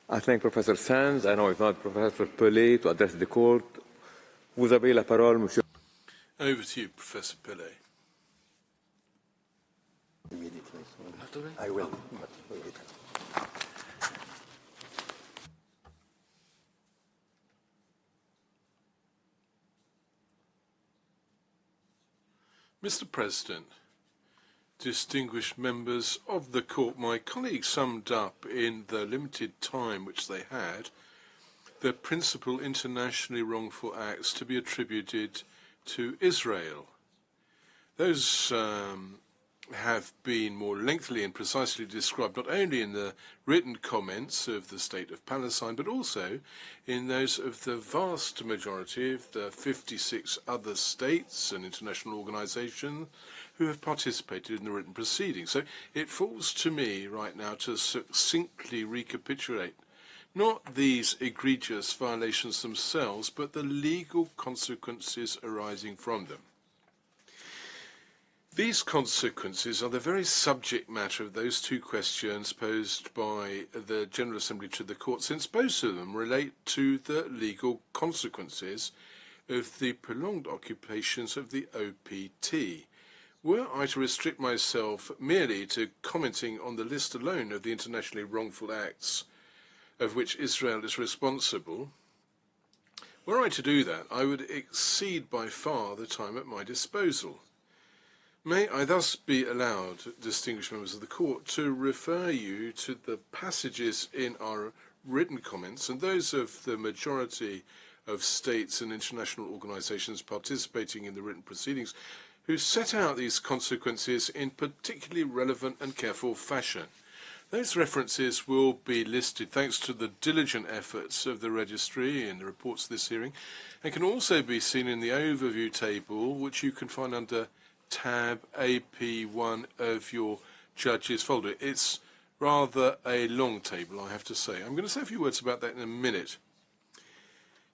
I thank Professor Sands. I know it's not Professor Pellet to address the court. Vous avez la parole, Monsieur. Over to you, Professor Pellet. Immediately. I will. Mr. President, distinguished members of the court, my colleagues summed up in the limited time which they had the principal internationally wrongful acts to be attributed to Israel. Those have been more lengthily and precisely described not only in the written comments of the State of Palestine, but also in those of the vast majority of the 56 other states and international organizations who have participated in the written proceedings. So it falls to me right now to succinctly recapitulate not these egregious violations themselves, but the legal consequences arising from them. These consequences are the very subject matter of those two questions posed by the General Assembly to the Court, since both of them relate to the legal consequences of the prolonged occupations of the OPT. Were I to restrict myself merely to commenting on the list alone of the internationally wrongful acts of which Israel is responsible, were I to do that, I would exceed by far the time at my disposal. May I thus be allowed, distinguished members of the Court, to refer you to the passages in our written comments and those of the majority of states and international organizations participating in the written proceedings who set out these consequences in particularly relevant and careful fashion. Those references will be listed thanks to the diligent efforts of the registry in the reports of this hearing, and can also be seen in the overview table, which you can find under tab AP1 of your judges folder. It's rather a long table, I have to say. I'm going to say a few words about that in a minute.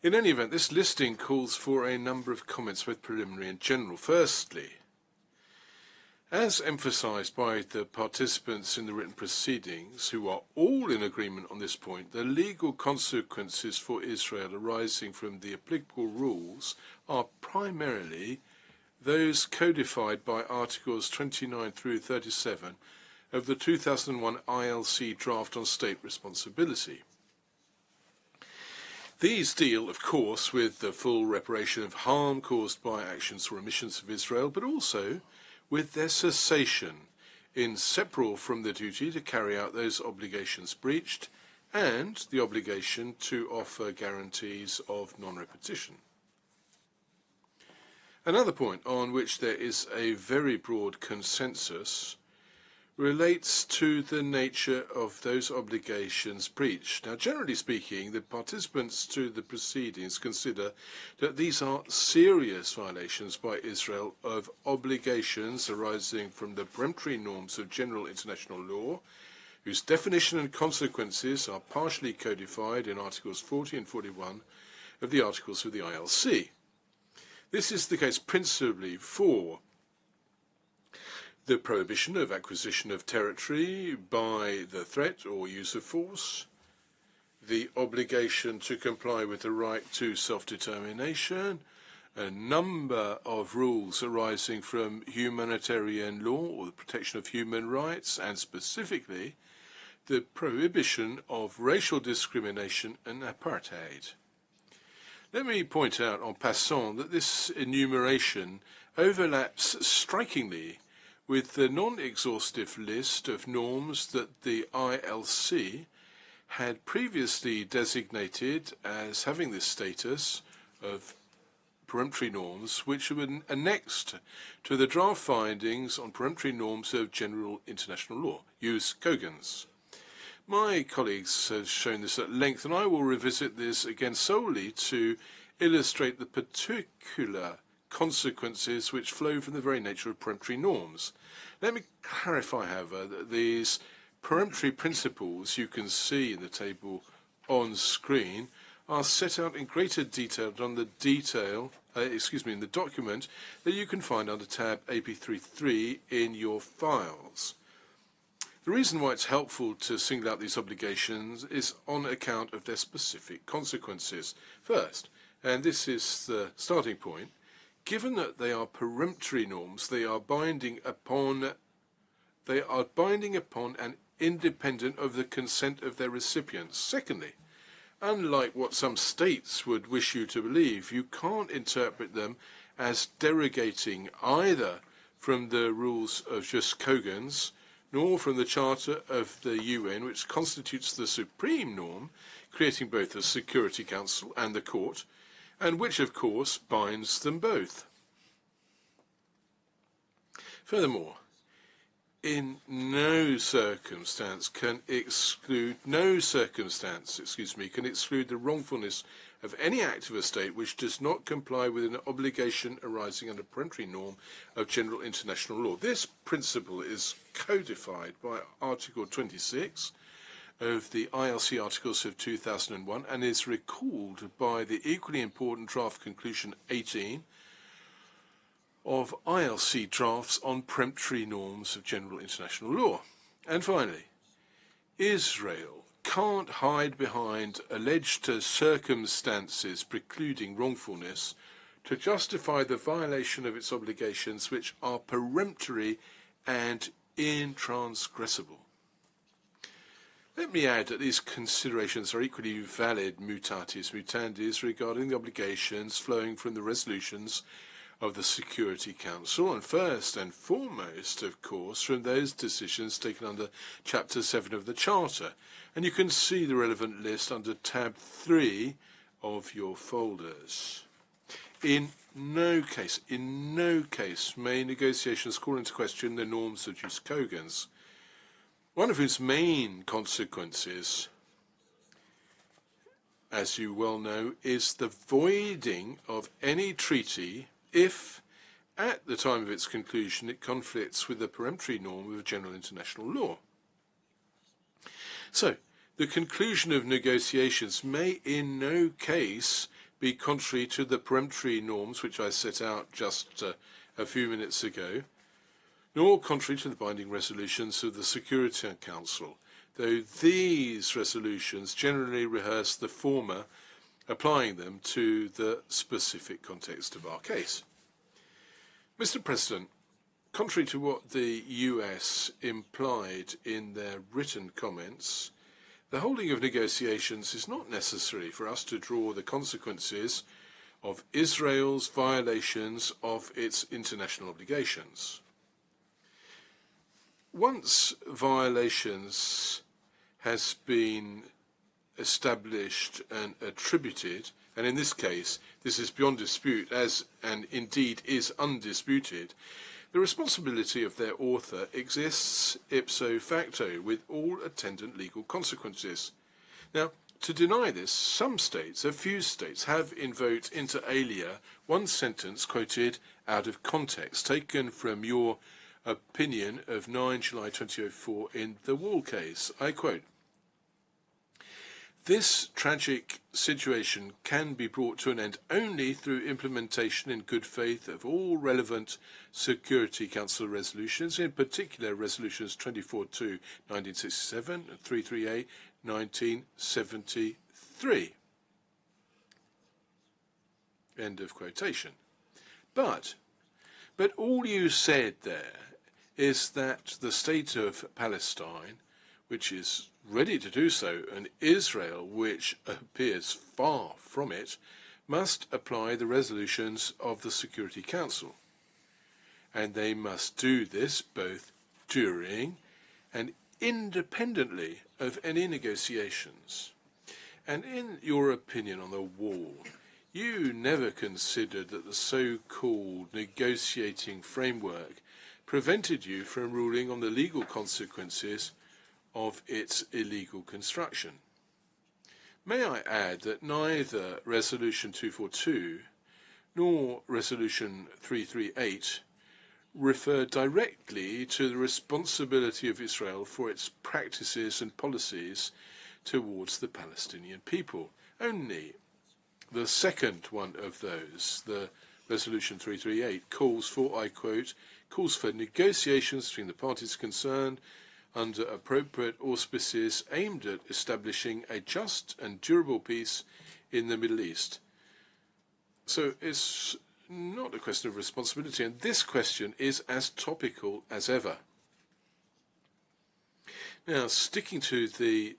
In any event, this listing calls for a number of comments, both preliminary and general. Firstly, as emphasized by the participants in the written proceedings, who are all in agreement on this point, the legal consequences for Israel arising from the applicable rules are primarily those codified by Articles 29 through 37 of the 2001 ILC draft on state responsibility. These deal, of course, with the full reparation of harm caused by actions or omissions of Israel, but also with their cessation, inseparable from the duty to carry out those obligations breached and the obligation to offer guarantees of non-repetition. Another point on which there is a very broad consensus relates to the nature of those obligations breached. Now, generally speaking, the participants to the proceedings consider that these are serious violations by Israel of obligations arising from the peremptory norms of general international law, whose definition and consequences are partially codified in Articles 40 and 41 of the Articles of the ILC. This is the case principally for the prohibition of acquisition of territory by the threat or use of force, the obligation to comply with the right to self-determination, a number of rules arising from humanitarian law or the protection of human rights, and specifically the prohibition of racial discrimination and apartheid. Let me point out en passant that this enumeration overlaps strikingly with the non-exhaustive list of norms that the ILC had previously designated as having this status of peremptory norms, which were annexed to the draft findings on peremptory norms of general international law, Jus Cogens. My colleagues have shown this at length, and I will revisit this again solely to illustrate the particular consequences which flow from the very nature of peremptory norms. Let me clarify, however, that these peremptory principles you can see in the table on screen are set out in greater detail on the in the document that you can find under tab AP33 in your files. The reason why it's helpful to single out these obligations is on account of their specific consequences. First, and this is the starting point, given that they are peremptory norms, they are binding upon and independent of the consent of their recipients. Secondly, unlike what some states would wish you to believe, you can't interpret them as derogating either from the rules of jus cogens, nor from the Charter of the UN, which constitutes the supreme norm, creating both the Security Council and the Court, and which, of course, binds them both. Furthermore, in no circumstance can exclude the wrongfulness of any act of a state which does not comply with an obligation arising under peremptory norm of general international law. This principle is codified by Article 26 of the ILC Articles of 2001 and is recalled by the equally important draft conclusion 18 of ILC drafts on peremptory norms of general international law. And finally, Israel can't hide behind alleged circumstances precluding wrongfulness to justify the violation of its obligations, which are peremptory and intransgressible. Let me add that these considerations are equally valid mutatis mutandis regarding the obligations flowing from the resolutions of the Security Council, and first and foremost, of course, from those decisions taken under Chapter 7 of the Charter. And you can see the relevant list under tab 3 of your folders. In no case may negotiations call into question the norms of jus cogens, one of whose main consequences, as you well know, is the voiding of any treaty if, at the time of its conclusion, it conflicts with the peremptory norm of general international law. So, the conclusion of negotiations may in no case be contrary to the peremptory norms which I set out just a few minutes ago, nor contrary to the binding resolutions of the Security Council, though these resolutions generally rehearse the former, applying them to the specific context of our case. Mr. President, contrary to what the US implied in their written comments, the holding of negotiations is not necessary for us to draw the consequences of Israel's violations of its international obligations. Once violations has been established and attributed, and in this case this is beyond dispute and indeed is undisputed, the responsibility of their author exists ipso facto with all attendant legal consequences. Now, to deny this, some states, a few states, have invoked inter alia one sentence quoted out of context, taken from your opinion of 9 July 2004 in the Wall case. I quote, "This tragic situation can be brought to an end only through implementation in good faith of all relevant Security Council resolutions, in particular resolutions 24-2/1967 and 338/1973. End of quotation. But all you said there is that the state of Palestine, which is ready to do so, and Israel, which appears far from it, must apply the resolutions of the Security Council. And they must do this both during and independently of any negotiations. And in your opinion on the Wall, you never considered that the so-called negotiating framework prevented you from ruling on the legal consequences of its illegal construction. May I add that neither Resolution 242 nor Resolution 338 refer directly to the responsibility of Israel for its practices and policies towards the Palestinian people. Only the second one of those, the Resolution 338, calls for, I quote, calls for negotiations between the parties concerned under appropriate auspices aimed at establishing a just and durable peace in the Middle East. So it's not a question of responsibility, and this question is as topical as ever. Now, sticking to the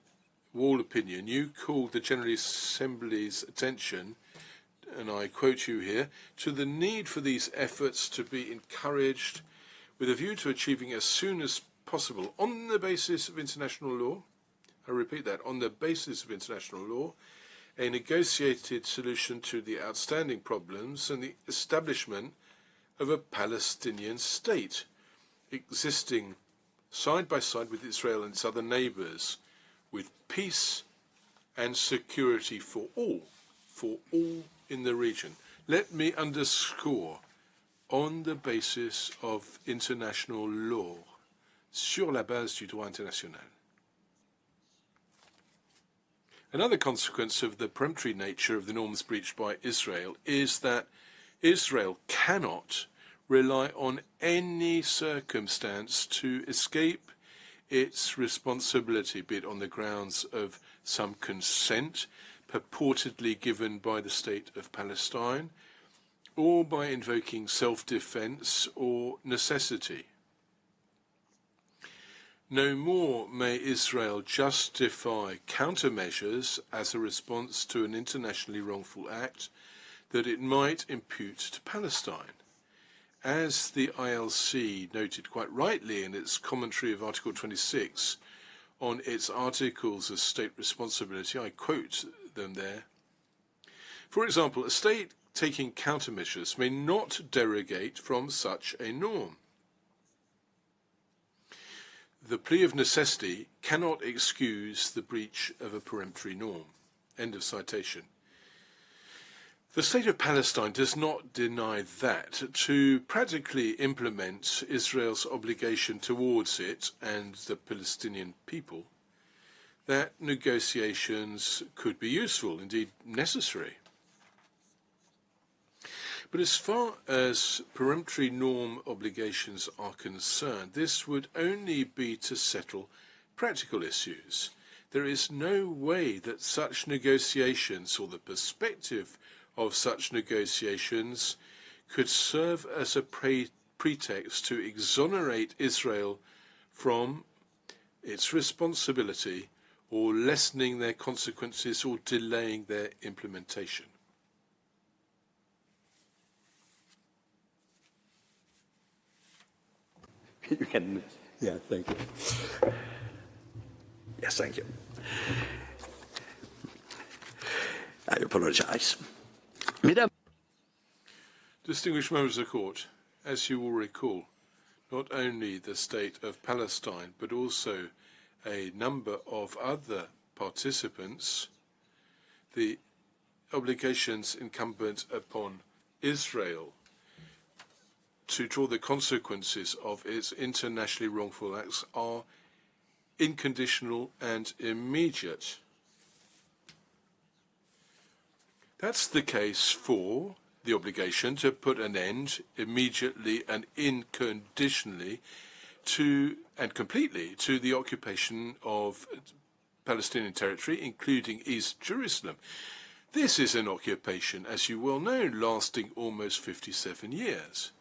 wall opinion, you called the General Assembly's attention, and I quote you here, to the need for these efforts to be encouraged with a view to achieving as soon as possible, on the basis of international law, I repeat that, on the basis of international law, a negotiated solution to the outstanding problems and the establishment of a Palestinian state existing side by side with Israel and its other neighbours, with peace and security for all in the region. Let me underscore, on the basis of international law, sur la base du droit international. Another consequence of the peremptory nature of the norms breached by Israel is that Israel cannot rely on any circumstance to escape its responsibility, be it on the grounds of some consent purportedly given by the State of Palestine, or by invoking self-defense or necessity. No more may Israel justify countermeasures as a response to an internationally wrongful act that it might impute to Palestine. As the ILC noted quite rightly in its commentary of Article 26 on its articles of state responsibility, I quote them there. For example, a state taking countermeasures may not derogate from such a norm. The plea of necessity cannot excuse the breach of a peremptory norm. End of citation. The State of Palestine does not deny that to practically implement Israel's obligation towards it and the Palestinian people, that negotiations could be useful, indeed necessary. But as far as peremptory norm obligations are concerned, this would only be to settle practical issues. There is no way that such negotiations, or the perspective of such negotiations, could serve as a pretext to exonerate Israel from its responsibility, or lessening their consequences, or delaying their implementation. You can, yeah, thank you. Yes, thank you. I apologize. Madam. Distinguished members of the Court, as you will recall, not only the State of Palestine, but also a number of other participants, the obligations incumbent upon Israel to draw the consequences of its internationally wrongful acts are unconditional and immediate. That's the case for the obligation to put an end immediately and unconditionally to, and completely, to the occupation of Palestinian territory, including East Jerusalem. This is an occupation, as you well know, lasting almost 57 years.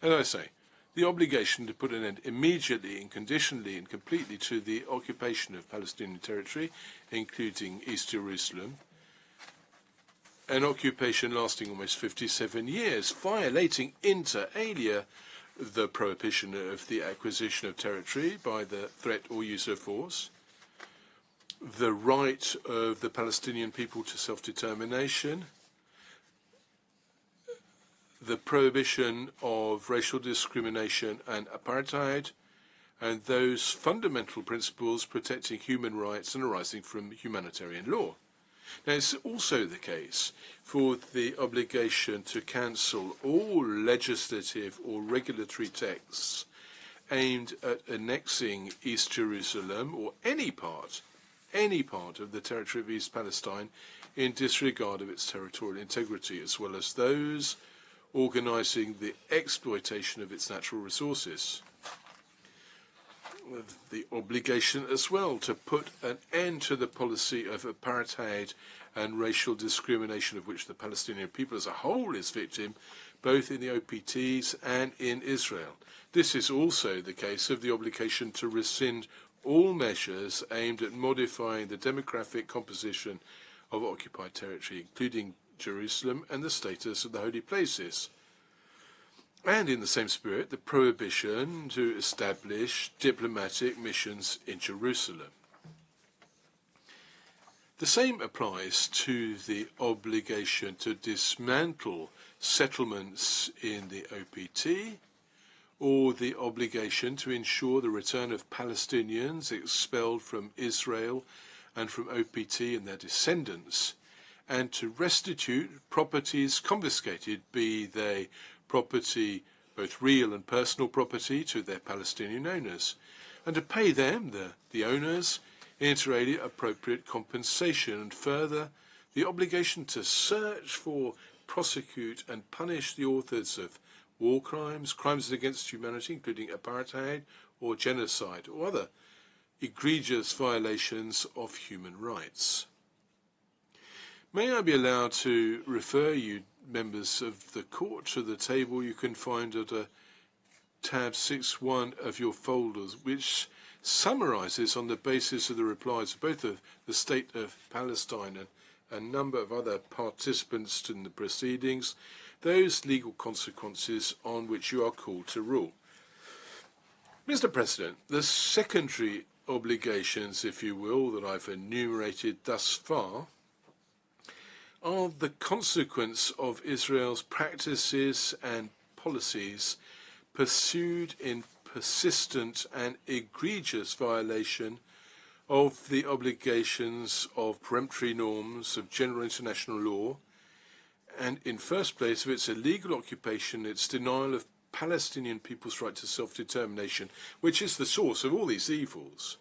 As I say, the obligation to put an end immediately, unconditionally, and completely to the occupation of Palestinian territory, including East Jerusalem, an occupation lasting almost 57 years, violating inter alia the prohibition of the acquisition of territory by the threat or use of force, the right of the Palestinian people to self-determination, the prohibition of racial discrimination and apartheid, and those fundamental principles protecting human rights and arising from humanitarian law. Now, it's also the case for the obligation to cancel all legislative or regulatory texts aimed at annexing East Jerusalem or any part of the territory of East Palestine in disregard of its territorial integrity, as well as those organising the exploitation of its natural resources. The obligation as well to put an end to the policy of apartheid and racial discrimination of which the Palestinian people as a whole is victim, both in the OPTs and in Israel. This is also the case of the obligation to rescind all measures aimed at modifying the demographic composition of occupied territory, including Jerusalem and the status of the holy places. And in the same spirit, the prohibition to establish diplomatic missions in Jerusalem. The same applies to the obligation to dismantle settlements in the OPT, or the obligation to ensure the return of Palestinians expelled from Israel and from OPT and their descendants, and to restitute properties confiscated, be they property, both real and personal property, to their Palestinian owners, and to pay them, the owners, inter alia, appropriate compensation, and further, the obligation to search for, prosecute, and punish the authors of war crimes, crimes against humanity, including apartheid or genocide, or other egregious violations of human rights. May I be allowed to refer you, members of the court, to the table you can find at tab 6.1 of your folders, which summarizes, on the basis of the replies of both of the State of Palestine and a number of other participants in the proceedings, those legal consequences on which you are called to rule. Mr. President, the secondary obligations, if you will, that I've enumerated thus far are the consequence of Israel's practices and policies pursued in persistent and egregious violation of the obligations of peremptory norms of general international law, and in first place of its illegal occupation, its denial of Palestinian people's right to self-determination, which is the source of all these evils.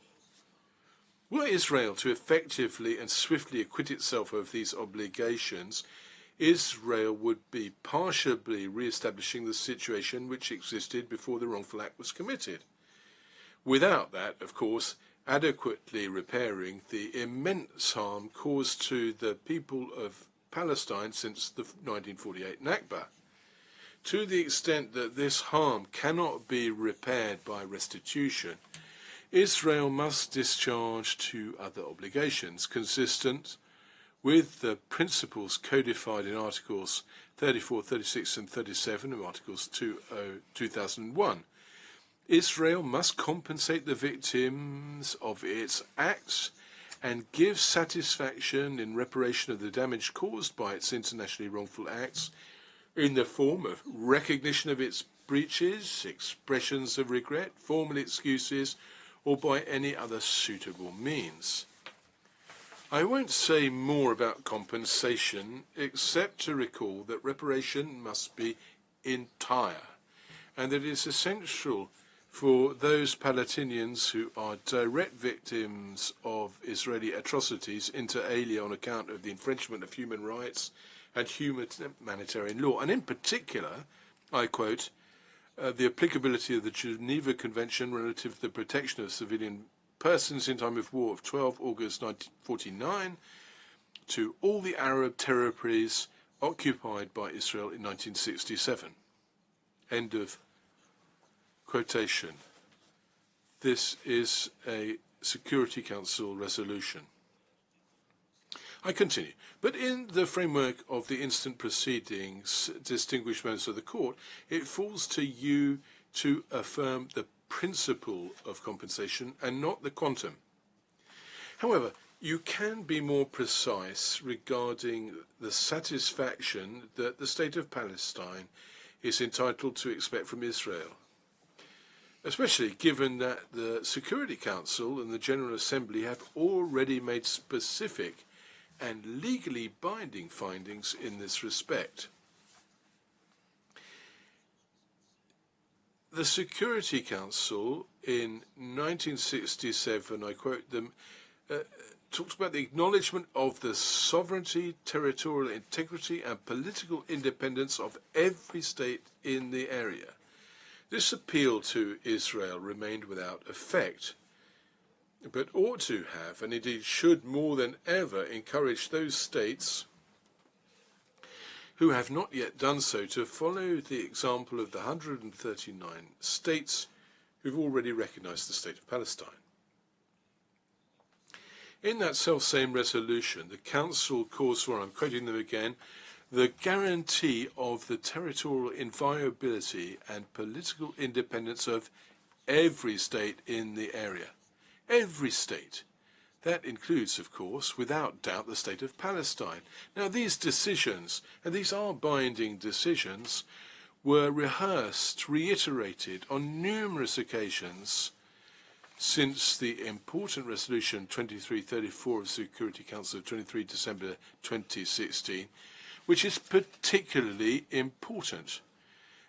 Were Israel to effectively and swiftly acquit itself of these obligations, Israel would be partially re-establishing the situation which existed before the wrongful act was committed. Without that, of course, adequately repairing the immense harm caused to the people of Palestine since the 1948 Nakba. To the extent that this harm cannot be repaired by restitution, Israel must discharge two other obligations consistent with the principles codified in Articles 34, 36 and 37 of Articles 2001. Israel must compensate the victims of its acts and give satisfaction in reparation of the damage caused by its internationally wrongful acts in the form of recognition of its breaches, expressions of regret, formal excuses, or by any other suitable means. I won't say more about compensation except to recall that reparation must be entire and that it is essential for those Palestinians who are direct victims of Israeli atrocities inter alia on account of the infringement of human rights and humanitarian law, and in particular, I quote, the applicability of the Geneva Convention relative to the protection of civilian persons in time of war of 12 August 1949 to all the Arab territories occupied by Israel in 1967. End of quotation. This is a Security Council resolution. I continue. But in the framework of the instant proceedings, distinguished members of the court, it falls to you to affirm the principle of compensation and not the quantum. However, you can be more precise regarding the satisfaction that the State of Palestine is entitled to expect from Israel, especially given that the Security Council and the General Assembly have already made specific and legally binding findings in this respect. The Security Council in 1967, I quote them, talks about the acknowledgement of the sovereignty, territorial integrity and political independence of every state in the area. This appeal to Israel remained without effect, but ought to have, and indeed should more than ever, encourage those states who have not yet done so to follow the example of the 139 states who've already recognized the State of Palestine. In that self-same resolution, the Council calls for, and I'm quoting them again, the guarantee of the territorial inviolability and political independence of every state in the area. Every state. That includes, of course, without doubt, the State of Palestine. Now, these decisions, and these are binding decisions, were rehearsed, reiterated on numerous occasions since the important resolution 2334 of the Security Council of 23 December 2016, which is particularly important.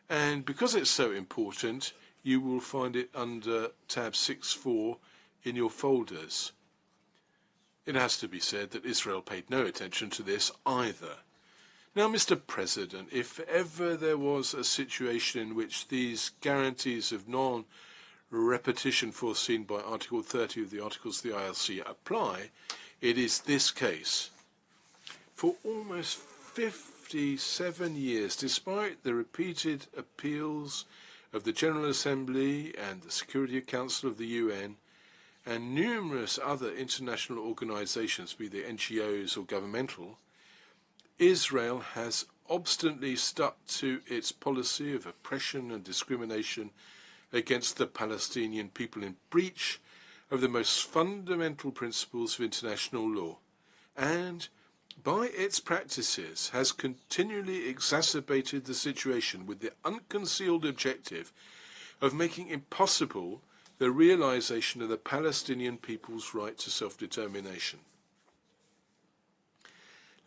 And because it's so important, you will find it under tab 6.4 in your folders. It has to be said that Israel paid no attention to this either. Now, Mr. President, if ever there was a situation in which these guarantees of non-repetition foreseen by Article 30 of the Articles of the ILC apply, it is this case. For almost 57 years, despite the repeated appeals of the General Assembly and the Security Council of the UN, and numerous other international organizations, be they NGOs or governmental, Israel has obstinately stuck to its policy of oppression and discrimination against the Palestinian people in breach of the most fundamental principles of international law, and by its practices has continually exacerbated the situation with the unconcealed objective of making impossible the realization of the Palestinian people's right to self-determination.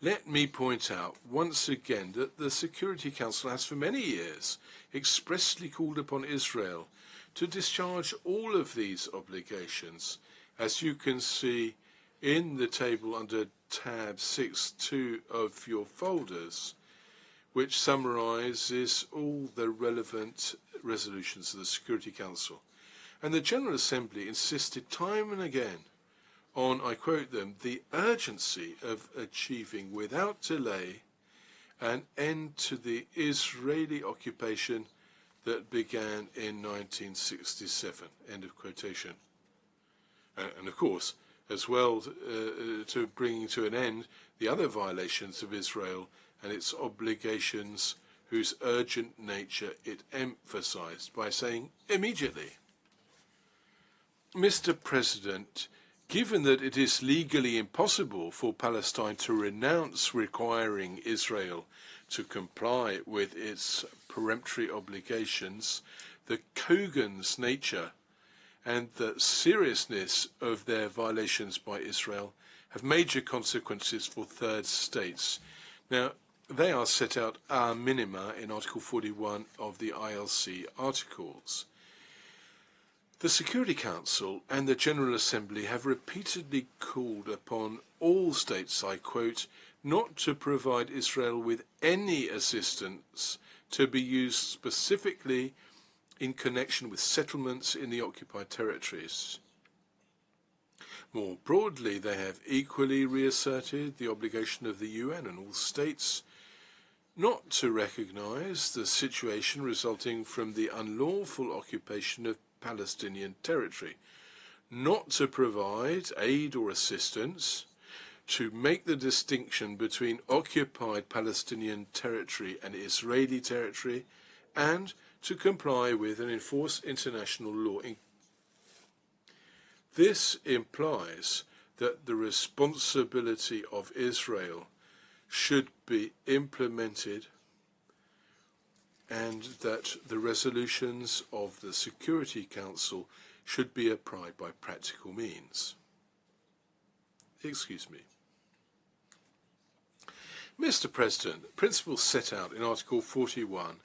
Let me point out once again that the Security Council has for many years expressly called upon Israel to discharge all of these obligations, as you can see in the table under tab 6.2 of your folders, which summarizes all the relevant resolutions of the Security Council. And the General Assembly insisted time and again on, I quote them, the urgency of achieving without delay an end to the Israeli occupation that began in 1967, end of quotation. And of course, as well to bring to an end the other violations of Israel and its obligations whose urgent nature it emphasized by saying immediately. Mr. President, given that it is legally impossible for Palestine to renounce requiring Israel to comply with its peremptory obligations, the cogent nature and the seriousness of their violations by Israel have major consequences for third states. Now, they are set out a minima in Article 41 of the ILC articles. The Security Council and the General Assembly have repeatedly called upon all states, I quote, not to provide Israel with any assistance to be used specifically in connection with settlements in the occupied territories. More broadly, they have equally reasserted the obligation of the UN and all states not to recognize the situation resulting from the unlawful occupation of Palestinian territory, not to provide aid or assistance, to make the distinction between occupied Palestinian territory and Israeli territory, and to comply with and enforce international law. This implies that the responsibility of Israel should be implemented and that the resolutions of the Security Council should be applied by practical means. Excuse me. Mr. President, principles set out in Article 41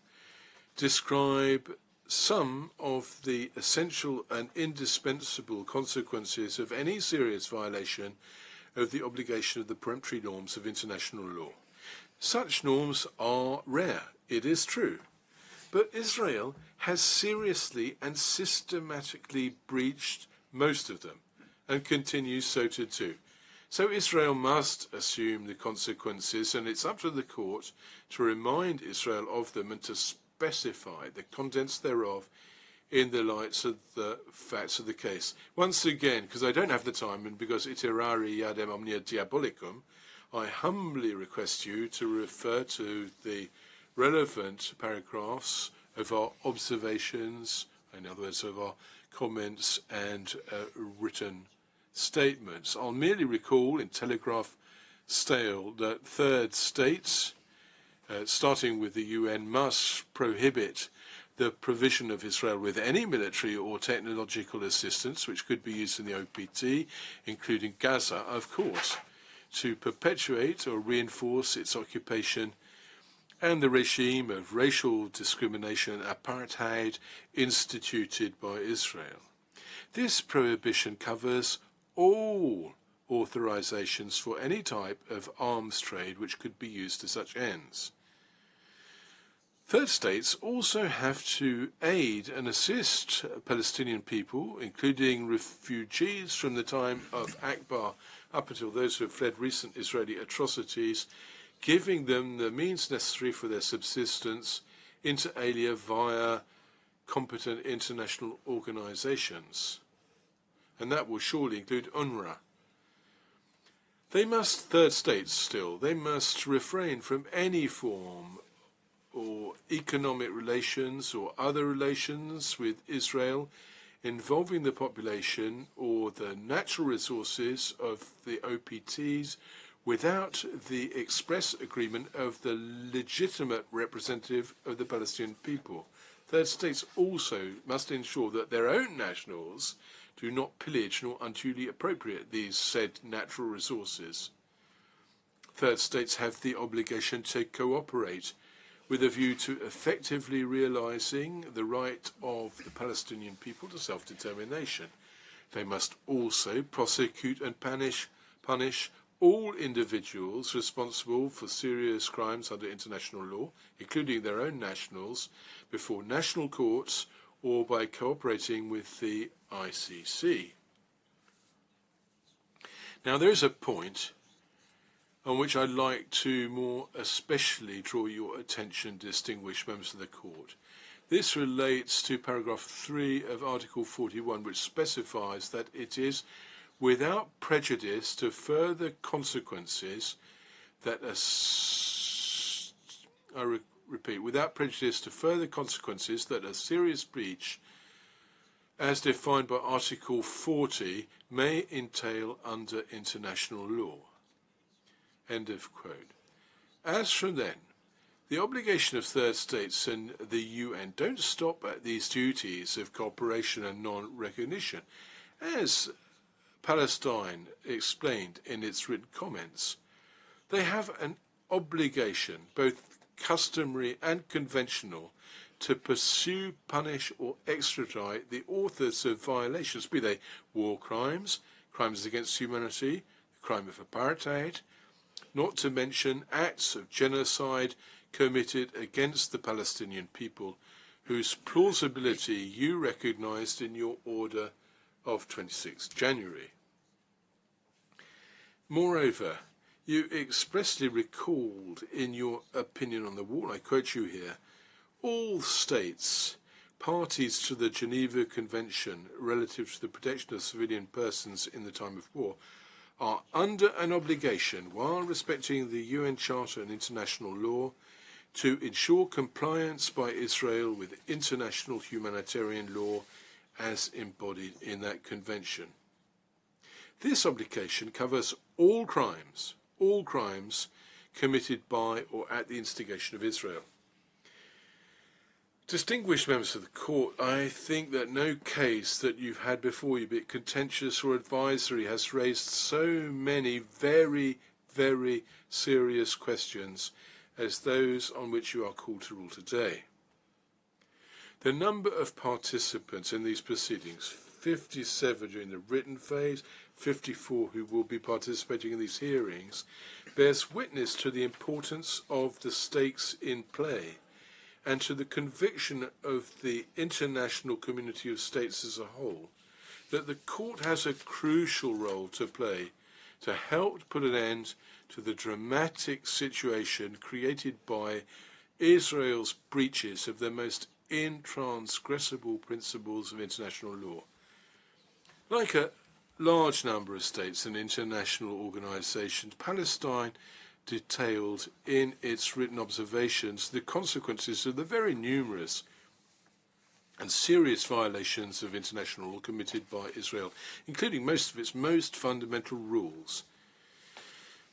describe some of the essential and indispensable consequences of any serious violation of the obligation of the peremptory norms of international law. Such norms are rare, it is true, but Israel has seriously and systematically breached most of them and continues so to do. So Israel must assume the consequences, and it's up to the court to remind Israel of them and to specify the contents thereof in the light of the facts of the case. Once again, because I don't have the time and because iterari iadem omnia diabolicum, I humbly request you to refer to the relevant paragraphs of our observations, in other words, of our comments and written statements. I'll merely recall in telegraph style that third states, starting with the UN, must prohibit the provision of Israel with any military or technological assistance which could be used in the OPT, including Gaza, of course, to perpetuate or reinforce its occupation and the regime of racial discrimination and apartheid instituted by Israel. This prohibition covers all authorizations for any type of arms trade which could be used to such ends. Third states also have to aid and assist Palestinian people, including refugees from the time of Akbar up until those who have fled recent Israeli atrocities, giving them the means necessary for their subsistence inter alia via competent international organizations. And that will surely include UNRWA. Third states they must refrain from any form or economic relations or other relations with Israel involving the population or the natural resources of the OPTs without the express agreement of the legitimate representative of the Palestinian people. Third states also must ensure that their own nationals do not pillage nor unduly appropriate these said natural resources. Third states have the obligation to cooperate with a view to effectively realizing the right of the Palestinian people to self-determination. They must also prosecute and punish all individuals responsible for serious crimes under international law, including their own nationals, before national courts or by cooperating with the ICC. Now, there is a point on which I'd like to more especially draw your attention, distinguished members of the court. This relates to paragraph 3 of Article 41, which specifies that it is without prejudice to further consequences that without prejudice to further consequences that a serious breach, as defined by Article 40, may entail under international law. End of quote. As from then, the obligation of third states and the UN don't stop at these duties of cooperation and non-recognition. As Palestine explained in its written comments, they have an obligation, both customary and conventional, to pursue, punish or extradite the authors of violations, be they war crimes, crimes against humanity, the crime of apartheid, not to mention acts of genocide committed against the Palestinian people, whose plausibility you recognized in your order of 26 January. Moreover, you expressly recalled in your opinion on the wall, I quote you here, all states parties to the Geneva Convention relative to the protection of civilian persons in the time of war are under an obligation, while respecting the UN Charter and international law, to ensure compliance by Israel with international humanitarian law as embodied in that convention. This obligation covers all crimes committed by or at the instigation of Israel. Distinguished members of the court, I think that no case that you've had before you, be it contentious or advisory, has raised so many very, very serious questions as those on which you are called to rule today. The number of participants in these proceedings, 57 during the written phase, 54 who will be participating in these hearings bears witness to the importance of the stakes in play and to the conviction of the international community of states as a whole that the court has a crucial role to play to help put an end to the dramatic situation created by Israel's breaches of the most intransgressible principles of international law. Like a large number of states and international organizations, Palestine detailed in its written observations the consequences of the very numerous and serious violations of international law committed by Israel, including most of its most fundamental rules.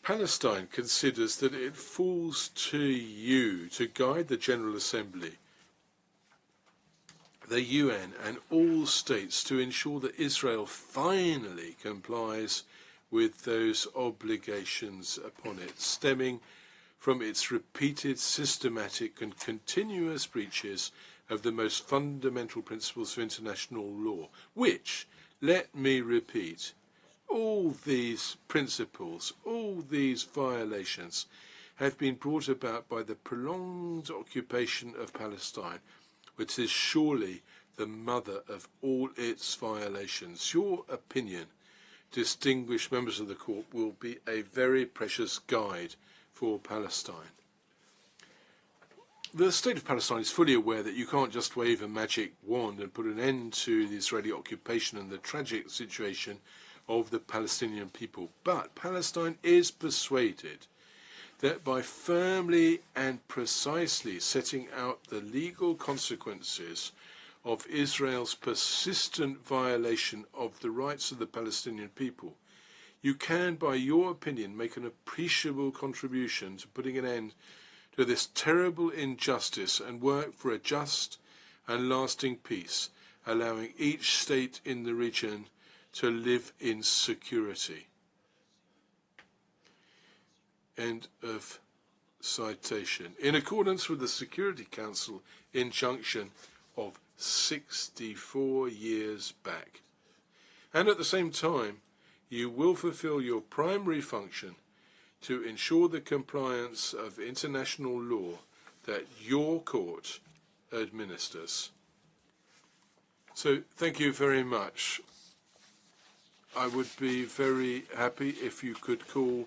Palestine considers that it falls to you to guide the General Assembly, the UN, and all states to ensure that Israel finally complies with those obligations upon it, stemming from its repeated, systematic, and continuous breaches of the most fundamental principles of international law, which, let me repeat, all these principles, all these violations have been brought about by the prolonged occupation of Palestine, which is surely the mother of all its violations. Your opinion, distinguished members of the court, will be a very precious guide for Palestine. The state of Palestine is fully aware that you can't just wave a magic wand and put an end to the Israeli occupation and the tragic situation of the Palestinian people. But Palestine is persuaded that by firmly and precisely setting out the legal consequences of Israel's persistent violation of the rights of the Palestinian people, you can, by your opinion, make an appreciable contribution to putting an end to this terrible injustice and work for a just and lasting peace, allowing each state in the region to live in security. End of citation. In accordance with the Security Council injunction of 64 years back. And at the same time, you will fulfill your primary function to ensure the compliance of international law that your court administers. So thank you very much. I would be very happy if you could call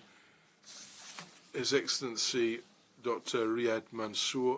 His Excellency Dr. Riyad Mansour